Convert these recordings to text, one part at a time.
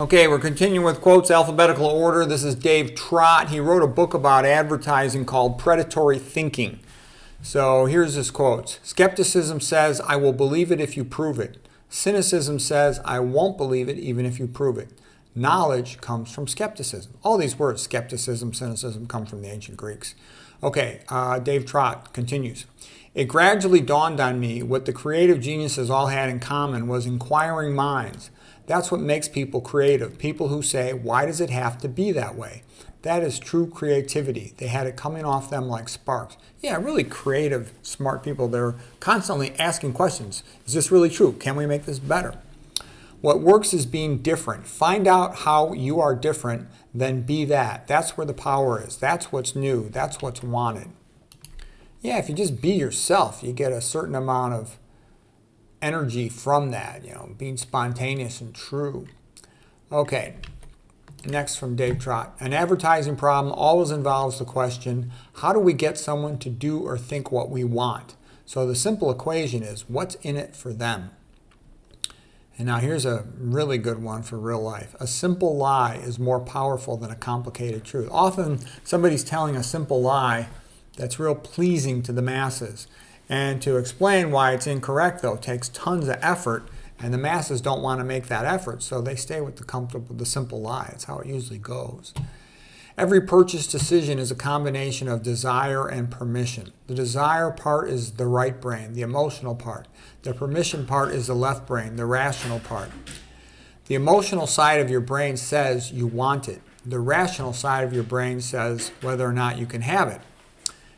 Okay, we're continuing with quotes, alphabetical order. This is Dave Trott. He wrote a book about advertising called Predatory Thinking. So here's his quotes. Skepticism says, I will believe it if you prove it. Cynicism says, I won't believe it even if you prove it. Knowledge comes from skepticism. All these words, skepticism, cynicism, come from the ancient Greeks. Okay, Dave Trott continues. It gradually dawned on me what the creative geniuses all had in common was inquiring minds. That's what makes people creative. People who say, why does it have to be that way? That is true creativity. They had it coming off them like sparks. Yeah, really creative, smart people. They're constantly asking questions. Is this really true? Can we make this better? What works is being different. Find out how you are different, then be that. That's where the power is. That's what's new. That's what's wanted. Yeah, if you just be yourself, you get a certain amount of energy from that, being spontaneous and true. Okay, next from Dave Trott. An advertising problem always involves the question, how do we get someone to do or think what we want? So the simple equation is, what's in it for them? And now here's a really good one for real life. A simple lie is more powerful than a complicated truth. Often somebody's telling a simple lie that's real pleasing to the masses. And to explain why it's incorrect, though, takes tons of effort, and the masses don't want to make that effort, so they stay with the simple lie. It's how it usually goes. Every purchase decision is a combination of desire and permission. The desire part is the right brain, the emotional part. The permission part is the left brain, the rational part. The emotional side of your brain says you want it. The rational side of your brain says whether or not you can have it.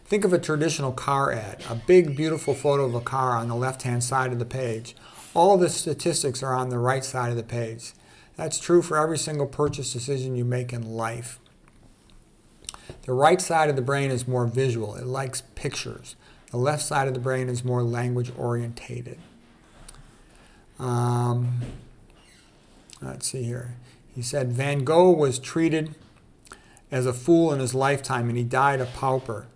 Think of a traditional car ad, a big, beautiful photo of a car on the left-hand side of the page. All the statistics are on the right side of the page. That's true for every single purchase decision you make in life. The right side of the brain is more visual. It likes pictures. The left side of the brain is more language-orientated. Let's see here. He said Van Gogh was treated as a fool in his lifetime, and he died a pauper.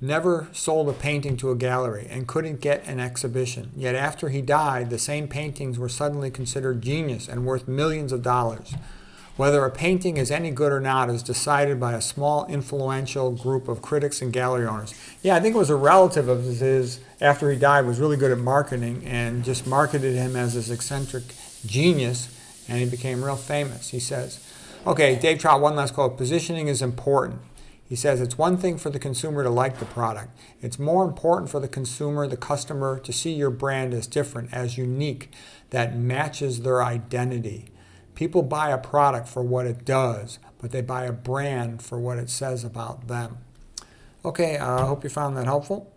Never sold a painting to a gallery and couldn't get an exhibition. Yet after he died, the same paintings were suddenly considered genius and worth millions of dollars. Whether a painting is any good or not is decided by a small, influential group of critics and gallery owners. Yeah, I think it was a relative of his, after he died, was really good at marketing and just marketed him as this eccentric genius, and he became real famous, he says. Okay, Dave Trott, one last quote. Positioning is important. He says it's one thing for the consumer to like the product. It's more important for the consumer, the customer, to see your brand as different, as unique, that matches their identity. People buy a product for what it does, but they buy a brand for what it says about them. Okay, I hope you found that helpful.